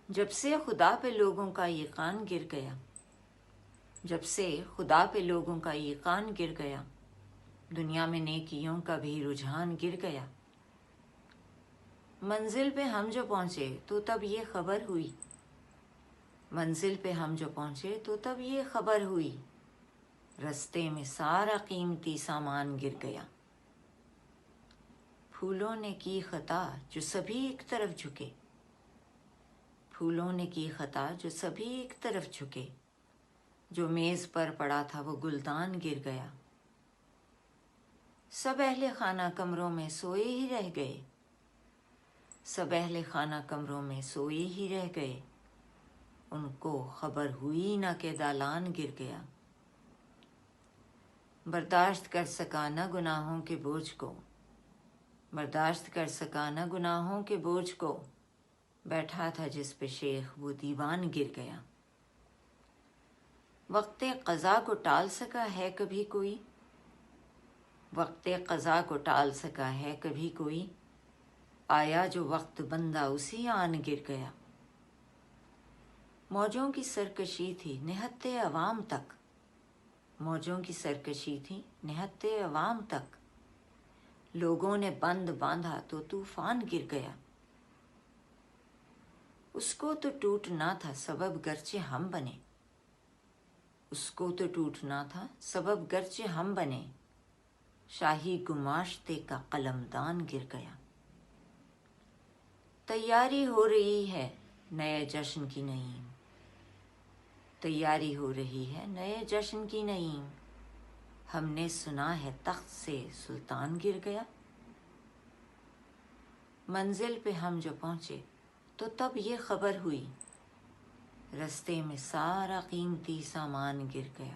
جب سے خدا پہ لوگوں کا یقین گر گیا، جب سے خدا پہ لوگوں کا یقین گر گیا، دنیا میں نیکیوں کا بھی رجحان گر گیا۔ منزل پہ ہم جو پہنچے تو تب یہ خبر ہوئی، منزل پہ ہم جو پہنچے تو تب یہ خبر ہوئی، رستے میں سارا قیمتی سامان گر گیا۔ پھولوں نے کی خطا جو سبھی ایک طرف جھکے، پھولوں نے کی خطا جو سبھی ایک طرف جھکے، جو میز پر پڑا تھا وہ گلدان گر گیا۔ سب اہل خانہ کمروں میں سوئے ہی رہ گئے، سب اہل خانہ کمروں میں سوئے ہی رہ گئے، ان کو خبر ہوئی نہ کہ دالان گر گیا۔ برداشت کر سکا نہ گناہوں کے بوجھ کو، برداشت کر سکا نہ گناہوں کے بوجھ کو، بیٹھا تھا جس پہ شیخ وہ دیوان گر گیا۔ وقت قضا کو ٹال سکا ہے کبھی کوئی، وقت قضا کو ٹال سکا ہے کبھی کوئی، آیا جو وقت بندہ اسی آن گر گیا۔ موجوں کی سرکشی تھی نہت عوام تک، موجوں کی سرکشی تھی نہت عوام تک، لوگوں نے بند باندھا تو طوفان گر گیا۔ اس کو تو ٹوٹنا تھا سبب گرچہ ہم بنے، اس کو تو ٹوٹنا تھا سبب گرچہ ہم بنے، شاہی گماشتے کا قلمدان گر گیا۔ تیاری ہو رہی ہے نئے جشن کی نعیم، تیاری ہو رہی ہے نئے جشن کی نعیم، ہم نے سنا ہے تخت سے سلطان گر گیا۔ منزل پہ ہم جو پہنچے تو تب یہ خبر ہوئی، رستے میں سارا قیمتی سامان گر گیا۔